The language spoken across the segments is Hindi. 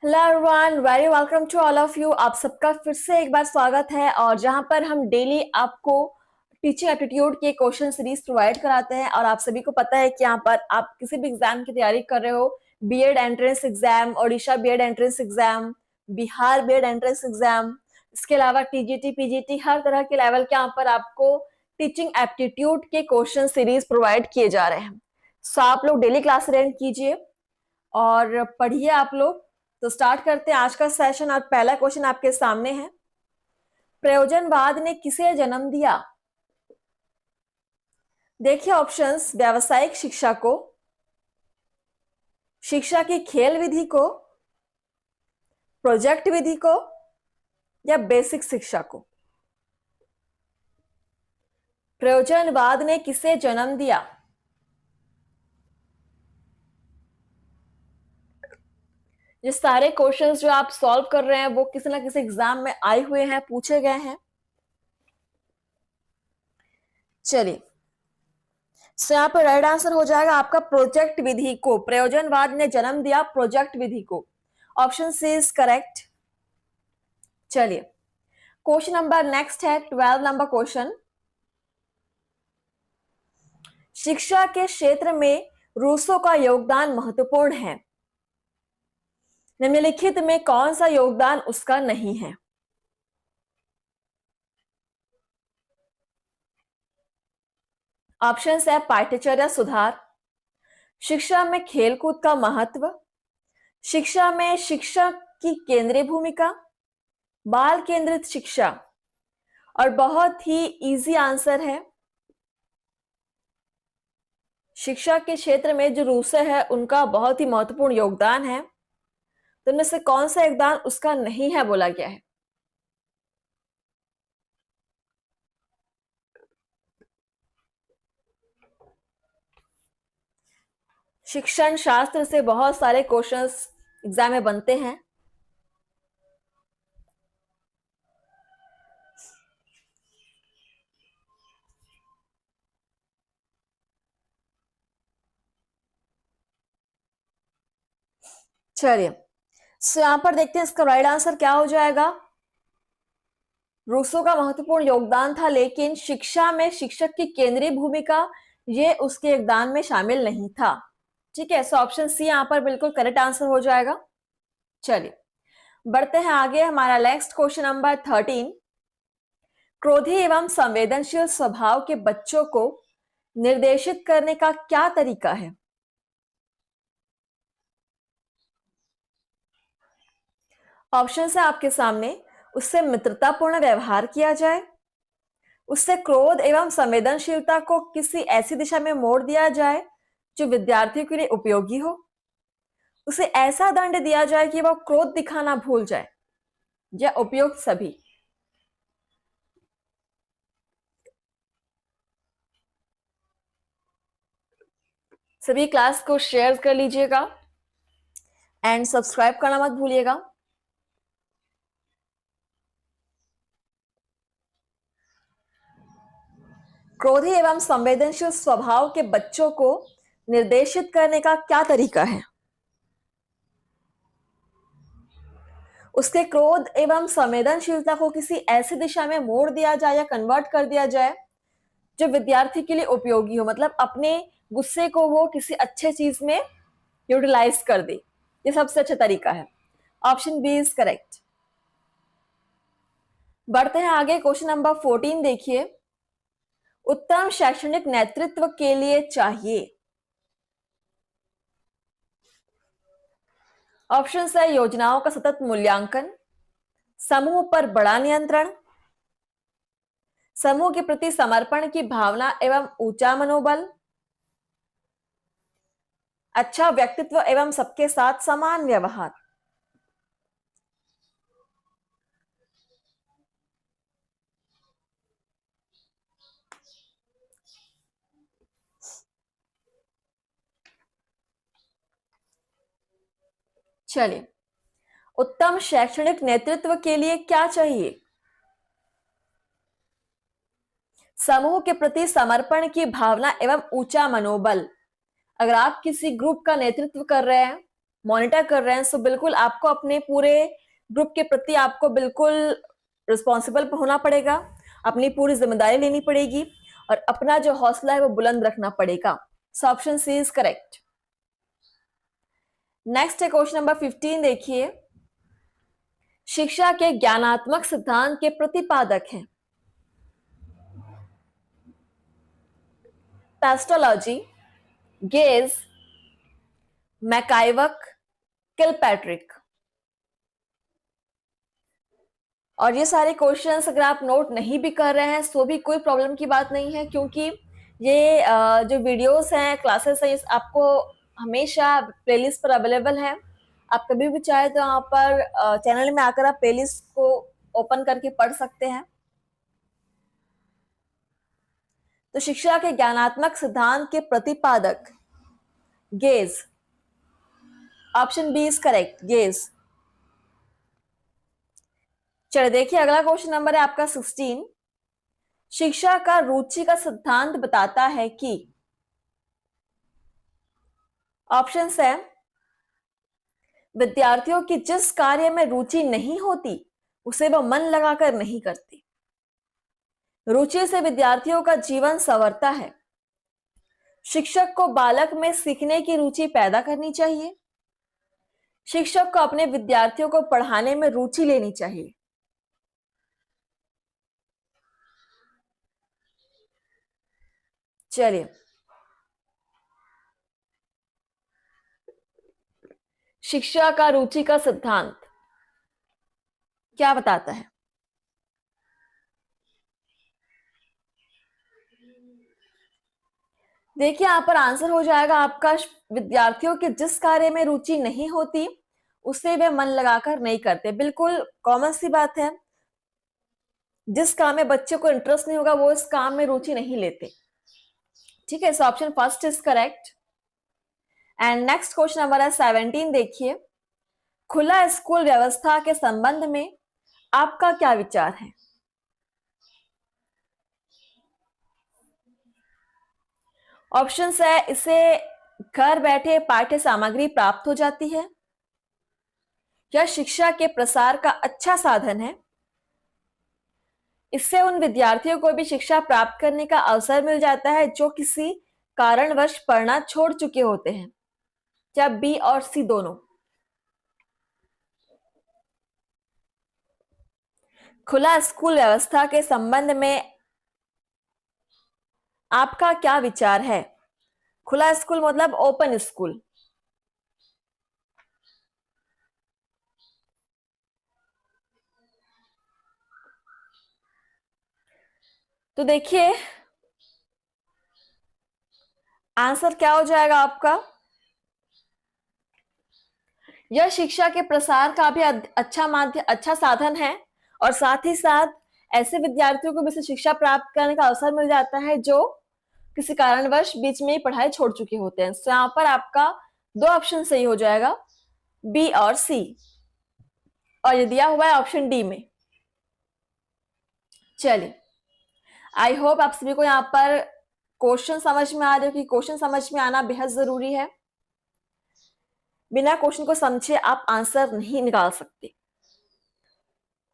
Hello everyone, very welcome to all of you. आप सबका फिर से एक बार स्वागत है। और जहां पर हम डेली आपको टीचिंग एप्टीट्यूड के क्वेश्चन सीरीज प्रोवाइड कराते हैं। और आप सभी को पता है कि यहाँ पर आप किसी भी एग्जाम की तैयारी कर रहे हो, BEd entrance exam, Odisha BEd entrance exam, Bihar BEd entrance exam, इसके अलावा टीजीटी पीजीटी, हर तरह के लेवल के यहाँ पर आपको टीचिंग एप्टीट्यूड के क्वेश्चन सीरीज प्रोवाइड किए जा रहे हैं। सो आप लोग डेली क्लास अटेंड कीजिए और पढ़िए आप लोग। तो स्टार्ट करते हैं आज का सेशन। और पहला क्वेश्चन आपके सामने है, प्रयोजनवाद ने किसे जन्म दिया? देखिए ऑप्शंस, व्यावसायिक शिक्षा को, शिक्षा की खेल विधि को, प्रोजेक्ट विधि को, या बेसिक शिक्षा को। प्रयोजनवाद ने किसे जन्म दिया? ये सारे क्वेश्चंस जो आप सॉल्व कर रहे हैं वो किसी ना किसी एग्जाम में आए हुए हैं, पूछे गए हैं। चलिए, सो यहाँ पर राइट आंसर हो जाएगा आपका प्रोजेक्ट विधि को। प्रयोजनवाद ने जन्म दिया प्रोजेक्ट विधि को। Option C is correct. चलिए, क्वेश्चन नंबर नेक्स्ट है 12 नंबर क्वेश्चन। शिक्षा के क्षेत्र में रूसो का योगदान महत्वपूर्ण है। निम्नलिखित में कौन सा योगदान उसका नहीं है? ऑप्शन है पाठ्यचर्या सुधार, शिक्षा में खेलकूद का महत्व, शिक्षा में शिक्षक की केंद्रीय भूमिका, बाल केंद्रित शिक्षा। और बहुत ही इजी आंसर है, शिक्षा के क्षेत्र में जो रूसो है उनका बहुत ही महत्वपूर्ण योगदान है। तो इनमें से कौन सा योगदान उसका नहीं है बोला गया है? शिक्षण शास्त्र से बहुत सारे क्वेश्चंस एग्जाम में बनते हैं। चलिए, सो यहां पर देखते हैं इसका राइट आंसर क्या हो जाएगा। रूसो का महत्वपूर्ण योगदान था, लेकिन शिक्षा में शिक्षक की केंद्रीय भूमिका ये उसके योगदान में शामिल नहीं था। ठीक है, सो ऑप्शन सी यहां पर बिल्कुल करेक्ट आंसर हो जाएगा। चलिए, बढ़ते हैं आगे। हमारा नेक्स्ट क्वेश्चन नंबर 13, क्रोधी एवं संवेदनशील स्वभाव के बच्चों को निर्देशित करने का क्या तरीका है? ऑप्शन है आपके सामने, उससे मित्रतापूर्ण व्यवहार किया जाए, उससे क्रोध एवं संवेदनशीलता को किसी ऐसी दिशा में मोड़ दिया जाए जो विद्यार्थियों के लिए उपयोगी हो, उसे ऐसा दंड दिया जाए कि वह क्रोध दिखाना भूल जाए, या उपयुक्त सभी। सभी क्लास को शेयर कर लीजिएगा एंड सब्सक्राइब करना मत भूलिएगा। क्रोधी एवं संवेदनशील स्वभाव के बच्चों को निर्देशित करने का क्या तरीका है? उसके क्रोध एवं संवेदनशीलता को किसी ऐसी दिशा में मोड़ दिया जाए या कन्वर्ट कर दिया जाए जो विद्यार्थी के लिए उपयोगी हो, मतलब अपने गुस्से को वो किसी अच्छे चीज में यूटिलाइज कर दे। ये सबसे अच्छा तरीका है। Option B is correct. बढ़ते हैं आगे। क्वेश्चन नंबर 14 देखिए, उत्तम शैक्षणिक नेतृत्व के लिए चाहिए। ऑप्शन है योजनाओं का सतत मूल्यांकन, समूह पर बड़ा नियंत्रण, समूह के प्रति समर्पण की भावना एवं ऊंचा मनोबल, अच्छा व्यक्तित्व एवं सबके साथ समान व्यवहार। चलिए, उत्तम शैक्षणिक नेतृत्व के लिए क्या चाहिए? समूह के प्रति समर्पण की भावना एवं ऊंचा मनोबल। अगर आप किसी ग्रुप का नेतृत्व कर रहे हैं मॉनिटर कर रहे हैं, सो बिल्कुल आपको अपने पूरे ग्रुप के प्रति आपको बिल्कुल रिस्पॉन्सिबल होना पड़ेगा, अपनी पूरी जिम्मेदारी लेनी पड़ेगी और अपना जो हौसला है वो बुलंद रखना पड़ेगा। So option C is correct. Next है क्वेश्चन नंबर 15, देखिए। शिक्षा के ज्ञानात्मक सिद्धांत के प्रतिपादक हैं पेस्टोलॉजी, गेज, मैकाइवक, किलपैट्रिक। और ये सारे क्वेश्चंस अगर आप नोट नहीं भी कर रहे हैं तो भी कोई प्रॉब्लम की बात नहीं है, क्योंकि ये जो वीडियोस हैं, क्लासेस हैं, आपको हमेशा प्लेलिस्ट पर अवेलेबल है। आप कभी भी चाहे तो यहाँ पर चैनल में आकर आप प्लेलिस्ट को ओपन करके पढ़ सकते हैं। तो शिक्षा के ज्ञानात्मक सिद्धांत के प्रतिपादक Gage, option B is correct, Gage. चलिए देखिए अगला क्वेश्चन नंबर है आपका 16। शिक्षा का रुचि का सिद्धांत बताता है कि, ऑप्शन है विद्यार्थियों की जिस कार्य में रुचि नहीं होती उसे वह मन लगाकर नहीं करते, रुचि से विद्यार्थियों का जीवन संवरता है, शिक्षक को बालक में सीखने की रुचि पैदा करनी चाहिए, शिक्षक को अपने विद्यार्थियों को पढ़ाने में रुचि लेनी चाहिए। चलिए शिक्षा का रुचि का सिद्धांत क्या बताता है? देखिए यहां पर आंसर हो जाएगा आपका, विद्यार्थियों के जिस कार्य में रुचि नहीं होती उसे वे मन लगाकर नहीं करते। बिल्कुल कॉमन सी बात है, जिस काम में बच्चे को इंटरेस्ट नहीं होगा वो इस काम में रुचि नहीं लेते। ठीक है, so option first is correct. And next question number है 17, देखिए। खुला स्कूल व्यवस्था के संबंध में आपका क्या विचार है? ऑप्शंस है, इसे घर बैठे पाठ्य सामग्री प्राप्त हो जाती है, यह शिक्षा के प्रसार का अच्छा साधन है, इससे उन विद्यार्थियों को भी शिक्षा प्राप्त करने का अवसर मिल जाता है जो किसी कारणवश पढ़ना छोड़ चुके होते हैं, क्या बी और सी दोनों? खुला स्कूल व्यवस्था के संबंध में आपका क्या विचार है? खुला स्कूल मतलब ओपन स्कूल। तो देखिए आंसर क्या हो जाएगा आपका, यह शिक्षा के प्रसार का भी अच्छा साधन है और साथ ही साथ ऐसे विद्यार्थियों को भी इसे शिक्षा प्राप्त करने का अवसर मिल जाता है जो किसी कारणवश बीच में ही पढ़ाई छोड़ चुके होते हैं। तो यहाँ पर आपका दो ऑप्शन सही हो जाएगा, बी और सी, और ये दिया हुआ है ऑप्शन डी में। चलिए आई होप आप सभी को यहाँ पर क्वेश्चन समझ में आ रहे हो कि क्वेश्चन समझ में आना बेहद जरूरी है। बिना क्वेश्चन को समझे आप आंसर नहीं निकाल सकते।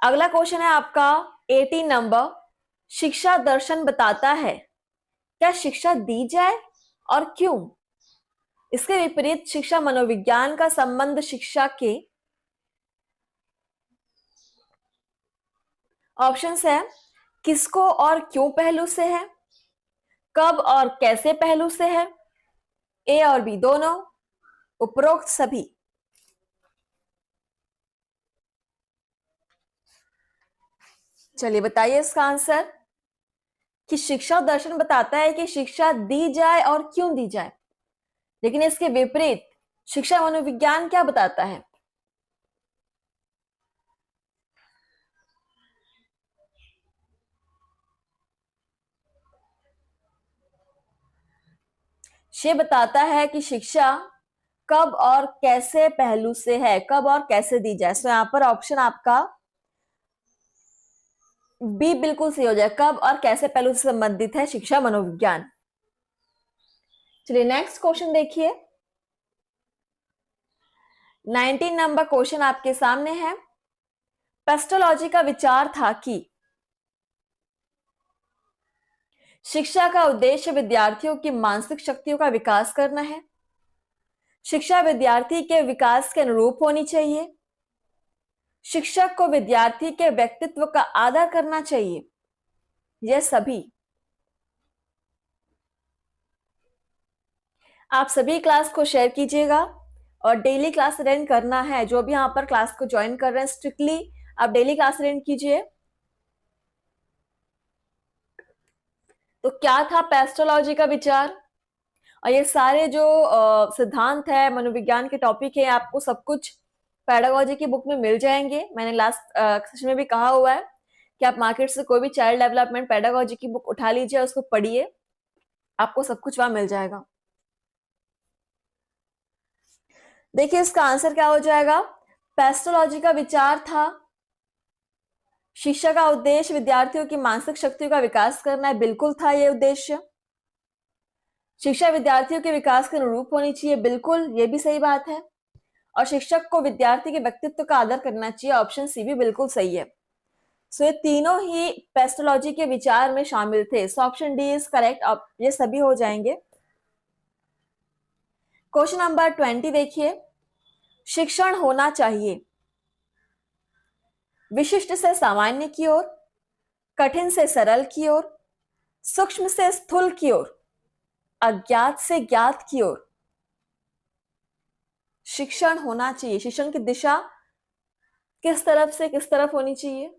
अगला क्वेश्चन है आपका 18 नंबर। शिक्षा दर्शन बताता है क्या शिक्षा दी जाए और क्यों? इसके विपरीत शिक्षा मनोविज्ञान का संबंध शिक्षा के, ऑप्शंस है, किसको और क्यों पहलू से है, कब और कैसे पहलू से है, ए और बी दोनों, उपरोक्त सभी। चलिए बताइए इसका आंसर, कि शिक्षा दर्शन बताता है कि शिक्षा दी जाए और क्यों दी जाए, लेकिन इसके विपरीत शिक्षा मनोविज्ञान क्या बताता है? ये बताता है कि शिक्षा कब और कैसे पहलू से है, कब और कैसे दी जाए। तो यहां पर ऑप्शन आपका बी बिल्कुल सही हो जाए, कब और कैसे पहलू से संबंधित है शिक्षा मनोविज्ञान। चलिए नेक्स्ट क्वेश्चन देखिए। 19 नंबर क्वेश्चन आपके सामने है। पेस्टोलॉजी का विचार था कि शिक्षा का उद्देश्य विद्यार्थियों की मानसिक शक्तियों का विकास करना है। शिक्षा विद्यार्थी के विकास के अनुरूप होनी चाहिए। शिक्षक को विद्यार्थी के व्यक्तित्व का आदर करना चाहिए। यह सभी आप सभी क्लास को शेयर कीजिएगा और डेली क्लास अटेंड करना है। जो भी यहां पर क्लास को ज्वाइन कर रहे हैं स्ट्रिक्टली आप डेली क्लास अटेंड कीजिए। तो क्या था पेस्टोलॉजी का विचार, और ये सारे जो सिद्धांत है मनोविज्ञान के टॉपिक है आपको सब कुछ पेडागोजी की बुक में मिल जाएंगे। मैंने लास्ट सेशन में भी कहा हुआ है कि आप मार्केट से कोई भी चाइल्ड डेवलपमेंट पेडागोजी की बुक उठा लीजिए, उसको पढ़िए, आपको सब कुछ वहां मिल जाएगा। देखिए इसका आंसर क्या हो जाएगा। पेस्टोलॉजी का विचार था शिक्षा का उद्देश्य विद्यार्थियों की मानसिक शक्तियों का विकास करना है, बिल्कुल था ये उद्देश्य। शिक्षा विद्यार्थियों के विकास के अनुरूप होनी चाहिए, बिल्कुल ये भी सही बात है। और शिक्षक को विद्यार्थी के व्यक्तित्व का आदर करना चाहिए, ऑप्शन सी भी बिल्कुल सही है। सो ये तीनों ही पेस्टोलॉजी के विचार में शामिल थे। So option D is correct, अब ये सभी हो जाएंगे। क्वेश्चन नंबर 20 देखिए, शिक्षण होना चाहिए विशिष्ट से सामान्य की ओर, कठिन से सरल की ओर, सूक्ष्म से स्थूल की ओर, अज्ञात से ज्ञात की ओर। शिक्षण होना चाहिए, शिक्षण की दिशा किस तरफ से किस तरफ होनी चाहिए।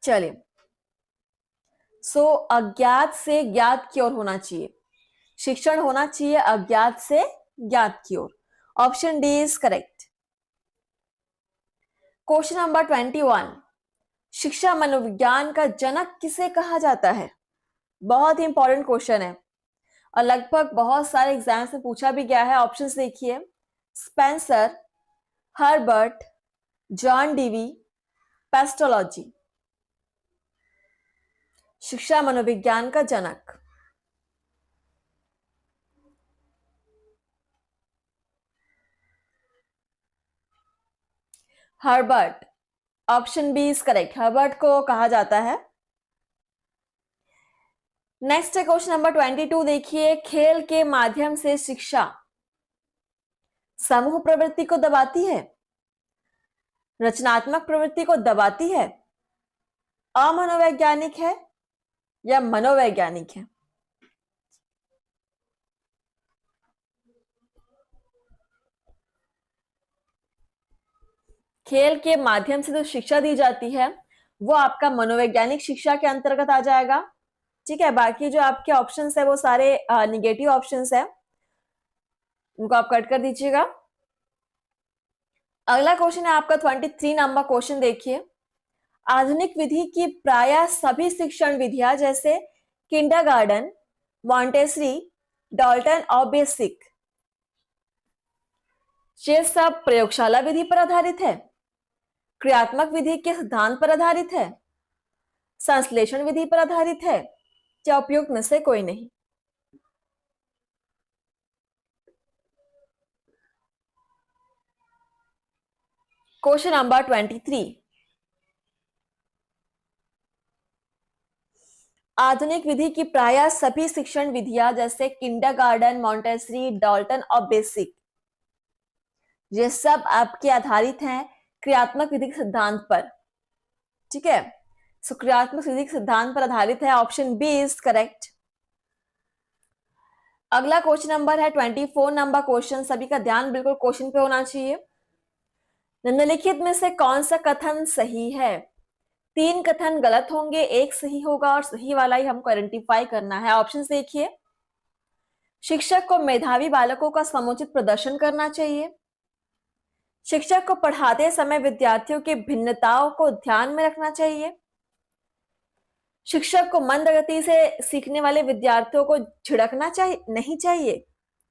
चलिए, सो अज्ञात से ज्ञात की ओर होना चाहिए। शिक्षण होना चाहिए अज्ञात से ज्ञात की ओर, option D is correct. Question number 21, शिक्षा मनोविज्ञान का जनक किसे कहा जाता है। बहुत ही इंपॉर्टेंट क्वेश्चन है और लगभग बहुत सारे एग्जाम्स में पूछा भी गया है। ऑप्शंस देखिए, Spencer, Herbart, John Dewey, Pestalozzi. शिक्षा मनोविज्ञान का जनक Herbart, option B is correct, Herbart को कहा जाता है। नेक्स्ट है क्वेश्चन नंबर 22 देखिए, खेल के माध्यम से शिक्षा समूह प्रवृत्ति को दबाती है, रचनात्मक प्रवृत्ति को दबाती है, अमनोवैज्ञानिक है या मनोवैज्ञानिक है। खेल के माध्यम से जो शिक्षा दी जाती है वो आपका मनोवैज्ञानिक शिक्षा के अंतर्गत आ जाएगा। ठीक है, बाकी जो आपके ऑप्शंस है वो सारे निगेटिव ऑप्शंस है, उनको आप कट कर दीजिएगा। अगला क्वेश्चन है आपका 23 नंबर क्वेश्चन देखिए, आधुनिक विधि की प्राय सभी शिक्षण विधियां जैसे किंडरगार्टन, मॉन्टेसरी, डाल्टन और बेसिक, ये सब प्रयोगशाला विधि पर आधारित है, क्रियात्मक विधि के सिद्धांत पर आधारित है, संश्लेषण विधि पर आधारित है, या उपयुक्त में से कोई नहीं। क्वेश्चन नंबर 23, आधुनिक विधि की प्राय सभी शिक्षण विधियां जैसे किंडरगार्टन, मॉन्टेसरी, डाल्टन और बेसिक, ये सब आपके आधारित हैं क्रियात्मक विधि के सिद्धांत पर। ठीक है, सो क्रियात्मक विधि के सिद्धांत पर आधारित है, ऑप्शन बी इज करेक्ट। अगला क्वेश्चन नंबर है 24 नंबर क्वेश्चन, सभी का ध्यान बिल्कुल क्वेश्चन पे होना चाहिए। निम्नलिखित में से कौन सा कथन सही है। 3 कथन गलत होंगे, एक सही होगा और सही वाला ही हमको आइडेंटिफाई करना है। ऑप्शन देखिए, शिक्षक को मेधावी बालकों का समुचित प्रदर्शन करना चाहिए, शिक्षक को पढ़ाते समय विद्यार्थियों की भिन्नताओं को ध्यान में रखना चाहिए, शिक्षक को मंद गति से सीखने वाले विद्यार्थियों को झिड़कना चाहिए नहीं चाहिए,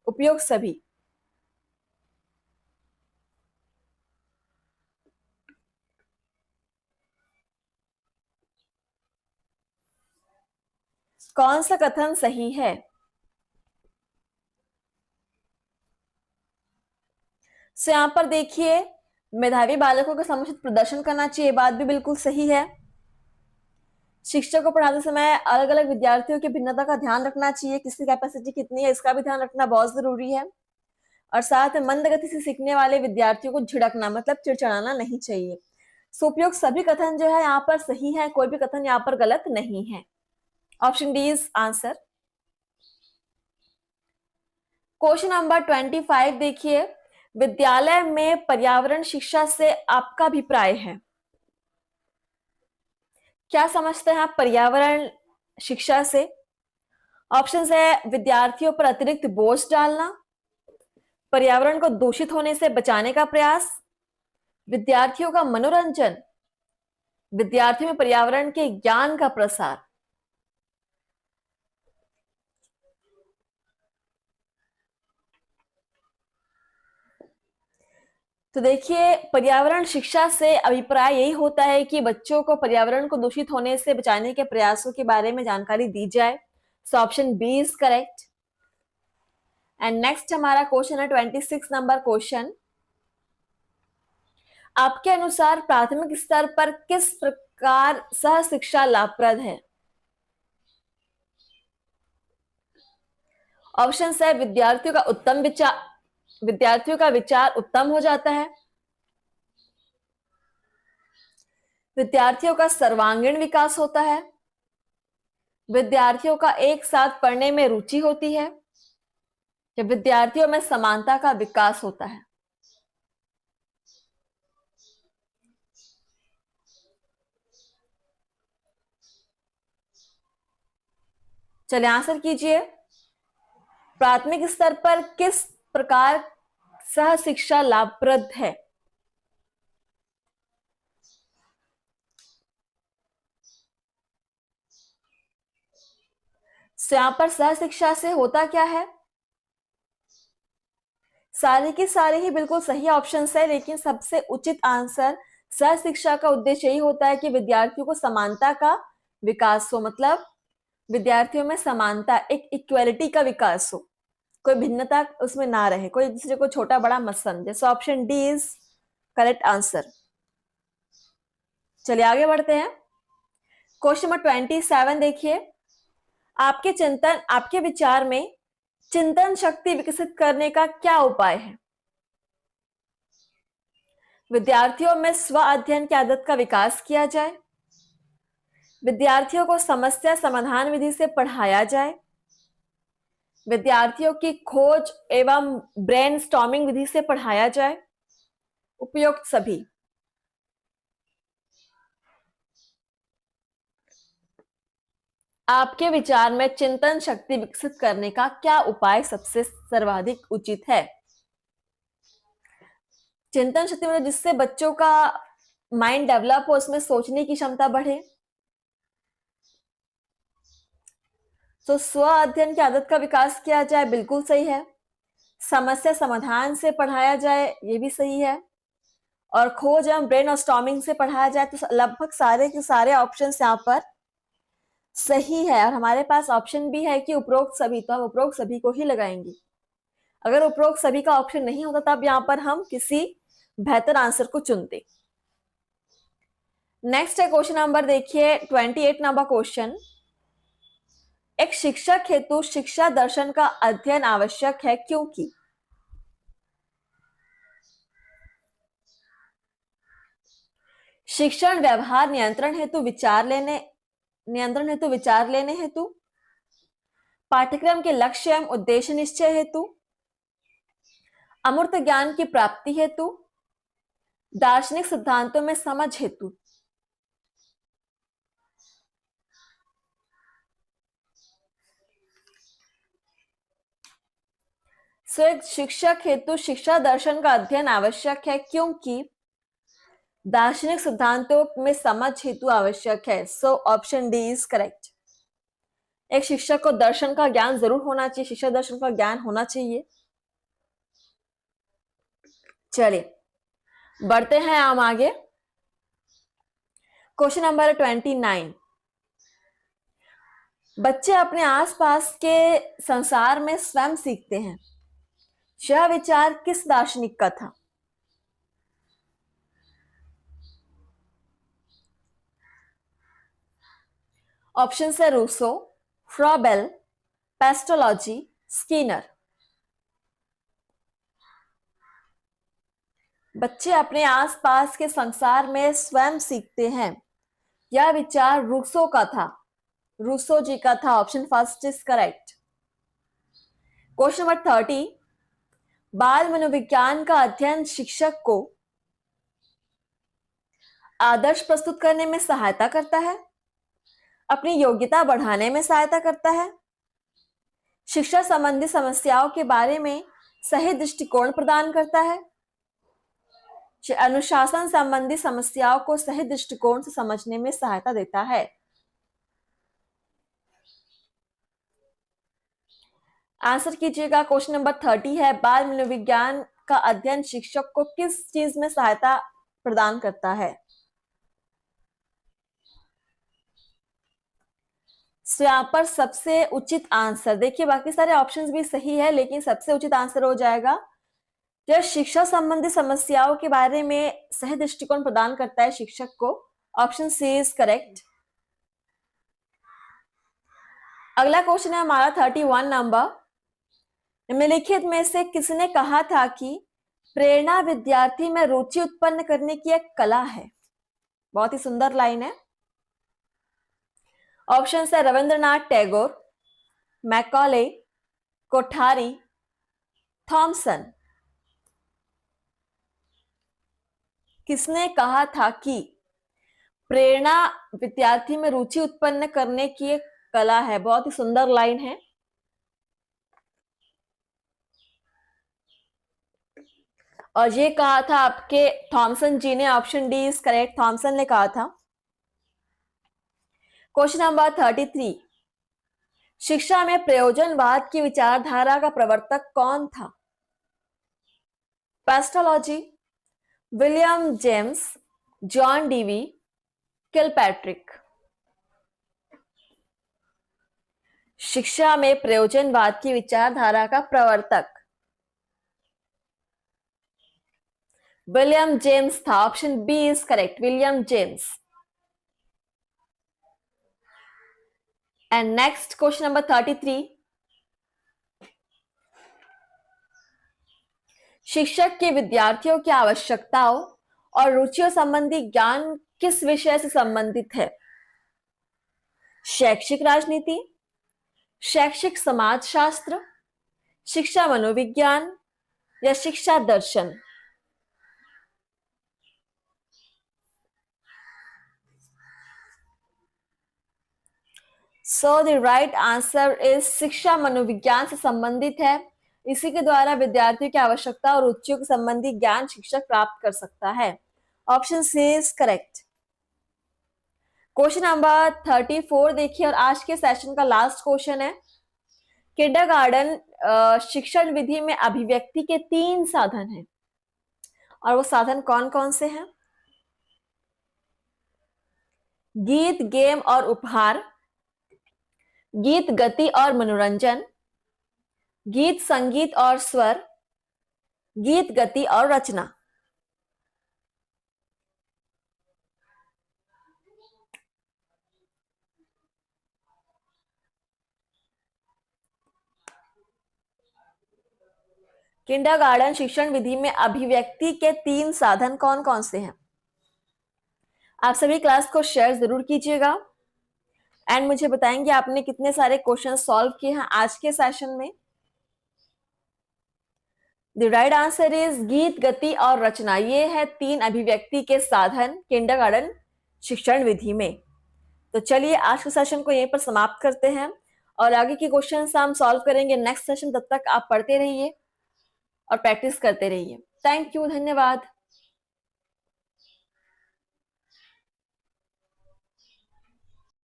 उपयोग सभी। कौन सा कथन सही है? सो यहाँ पर देखिए, मेधावी बालकों को समुचित प्रदर्शन करना चाहिए, बात भी बिल्कुल सही है। शिक्षक को पढ़ाते समय अलग अलग विद्यार्थियों की भिन्नता का ध्यान रखना चाहिए, किसकी कैपेसिटी कितनी है इसका भी ध्यान रखना बहुत जरूरी है। और साथ में मंद गति से सीखने वाले विद्यार्थियों को झिड़कना मतलब चिड़चिड़ाना नहीं चाहिए। सो उपयुक्त सभी कथन जो है यहाँ पर सही है, कोई भी कथन यहाँ पर गलत नहीं है। Option D is answer. Question number 25 देखिए, विद्यालय में पर्यावरण शिक्षा से आपका अभिप्राय है? क्या समझते हैं आप पर्यावरण शिक्षा से? ऑप्शन है विद्यार्थियों पर अतिरिक्त बोझ डालना, पर्यावरण को दूषित होने से बचाने का प्रयास, विद्यार्थियों का मनोरंजन, विद्यार्थियों में पर्यावरण के ज्ञान का प्रसार। तो देखिए, पर्यावरण शिक्षा से अभिप्राय यही होता है कि बच्चों को पर्यावरण को दूषित होने से बचाने के प्रयासों के बारे में जानकारी दी जाए। So option B is correct. And next हमारा क्वेश्चन है 26 नंबर क्वेश्चन। आपके अनुसार प्राथमिक स्तर पर किस प्रकार सह शिक्षा लाभप्रद है? ऑप्शन है विद्यार्थियों का विचार उत्तम हो जाता है, विद्यार्थियों का सर्वांगीण विकास होता है, विद्यार्थियों का एक साथ पढ़ने में रुचि होती है, या विद्यार्थियों में समानता का विकास होता है। चलिए आंसर कीजिए। प्राथमिक स्तर पर किस प्रकार सह शिक्षा लाभप्रद है? यहां पर सह शिक्षा से होता क्या है? सारे की सारे ही बिल्कुल सही ऑप्शंस है, लेकिन सबसे उचित आंसर सह शिक्षा का उद्देश्य यही होता है कि विद्यार्थियों को समानता का विकास हो, मतलब विद्यार्थियों में समानता, एक इक्वालिटी का विकास हो, कोई भिन्नता उसमें ना रहे, कोई दूसरे को छोटा बड़ा मत समझे। So option D is correct answer. चलिए आगे बढ़ते हैं। क्वेश्चन नंबर 27 देखिए, आपके विचार में चिंतन शक्ति विकसित करने का क्या उपाय है? विद्यार्थियों में स्व अध्ययन की आदत का विकास किया जाए, विद्यार्थियों को समस्या समाधान विधि से पढ़ाया जाए, विद्यार्थियों की खोज एवं ब्रेनस्टॉर्मिंग विधि से पढ़ाया जाए, उपयुक्त सभी। आपके विचार में चिंतन शक्ति विकसित करने का क्या उपाय सबसे सर्वाधिक उचित है? चिंतन शक्ति मतलब जिससे बच्चों का माइंड डेवलप हो, उसमें सोचने की क्षमता बढ़े। तो स्व अध्ययन की आदत का विकास किया जाए, बिल्कुल सही है। समस्या समाधान से पढ़ाया जाए, ये भी सही है। और खोज एवं ब्रेन और स्टॉर्मिंग से पढ़ाया जाए, तो लगभग सारे के सारे ऑप्शंस यहाँ पर सही है। और हमारे पास ऑप्शन भी है कि उपरोक्त सभी, तो हम उपरोक्त सभी को ही लगाएंगे। अगर उपरोक्त सभी का ऑप्शन नहीं होता तब यहाँ पर हम किसी बेहतर आंसर को चुनते। नेक्स्ट है क्वेश्चन नंबर देखिए 28 नंबर क्वेश्चन। एक शिक्षक हेतु शिक्षा दर्शन का अध्ययन आवश्यक है क्योंकि? शिक्षण व्यवहार नियंत्रण हेतु विचार लेने हेतु, पाठ्यक्रम के लक्ष्य एवं उद्देश्य निश्चय हेतु, अमूर्त ज्ञान की प्राप्ति हेतु, दार्शनिक सिद्धांतों में समझ हेतु। एक शिक्षक हेतु शिक्षा दर्शन का अध्ययन आवश्यक है क्योंकि दार्शनिक सिद्धांतों में समझ हेतु आवश्यक है। So option D is correct. एक शिक्षक को दर्शन का ज्ञान जरूर होना चाहिए, शिक्षा दर्शन का ज्ञान होना चाहिए। चलिए बढ़ते हैं हम आगे। Question number 29। बच्चे अपने आसपास के संसार में स्वयं सीखते हैं। यह विचार किस दार्शनिक का था? ऑप्शन है रूसो, फ्रॉबेल, पेस्टोलॉजी, स्किनर। बच्चे अपने आसपास के संसार में स्वयं सीखते हैं। यह विचार रूसो का था, रूसो जी का था। Option first is correct. Question number 30, बाल मनोविज्ञान का अध्ययन शिक्षक को आदर्श प्रस्तुत करने में सहायता करता है, अपनी योग्यता बढ़ाने में सहायता करता है, शिक्षा संबंधी समस्याओं के बारे में सही दृष्टिकोण प्रदान करता है, अनुशासन संबंधी समस्याओं को सही दृष्टिकोण से समझने में सहायता देता है। आंसर कीजिएगा। क्वेश्चन नंबर 30 है, बाल मनोविज्ञान का अध्ययन शिक्षक को किस चीज में सहायता प्रदान करता है? यहाँ पर सबसे उचित आंसर देखिए, बाकी सारे ऑप्शंस भी सही है लेकिन सबसे उचित आंसर हो जाएगा यह शिक्षा संबंधी समस्याओं के बारे में सही दृष्टिकोण प्रदान करता है शिक्षक को। Option C is correct. अगला क्वेश्चन है हमारा 31 नंबर। निम्नलिखित में से किसने कहा था कि प्रेरणा विद्यार्थी में रुचि उत्पन्न करने की एक कला है? बहुत ही सुंदर लाइन है। ऑप्शन है रविंद्रनाथ टैगोर, मैकॉले, कोठारी, थॉमसन। किसने कहा था कि प्रेरणा विद्यार्थी में रुचि उत्पन्न करने की एक कला है? बहुत ही सुंदर लाइन है। और ये कहा था आपके थॉमसन जी ने। Option D is correct, Thomson ने कहा था। क्वेश्चन नंबर 33, शिक्षा में प्रयोजनवाद की विचारधारा का प्रवर्तक कौन था? Pestalozzi, William James, John Dewey, Kilpatrick. शिक्षा में प्रयोजनवाद की विचारधारा का प्रवर्तक विलियम जेम्स था। Option B is correct, William James. And next question number 33, शिक्षक के विद्यार्थियों की आवश्यकताओं और रुचियों संबंधी ज्ञान किस विषय से संबंधित है? शैक्षिक राजनीति, शैक्षिक समाजशास्त्र, शिक्षा मनोविज्ञान या शिक्षा दर्शन? So the right answer is शिक्षा मनोविज्ञान से संबंधित है। इसी के द्वारा विद्यार्थियों की आवश्यकता और रुचियों के संबंधी ज्ञान शिक्षक प्राप्त कर सकता है। Option C is correct. Question number 34 देखिए, और आज के सेशन का लास्ट क्वेश्चन है। किंडरगार्टन शिक्षण विधि में अभिव्यक्ति के 3 साधन हैं, और वो साधन कौन कौन से हैं? गीत, गेम और उपहार, गीत, गति और मनोरंजन, गीत, संगीत और स्वर, गीत, गति और रचना। किंडरगार्टन शिक्षण विधि में अभिव्यक्ति के 3 साधन कौन कौन से हैं? आप सभी क्लास को शेयर जरूर कीजिएगा एंड मुझे बताएंगे आपने कितने सारे क्वेश्चन सॉल्व किए हैं आज के सेशन में। द राइट आंसर इज गीत, गति और रचना। ये है 3 अभिव्यक्ति के साधन किंडरगार्टन शिक्षण विधि में। तो चलिए आज के सेशन को यहीं पर समाप्त करते हैं और आगे के क्वेश्चन हम सॉल्व करेंगे नेक्स्ट सेशन। तब तक आप पढ़ते रहिए और प्रैक्टिस करते रहिए। थैंक यू, धन्यवाद।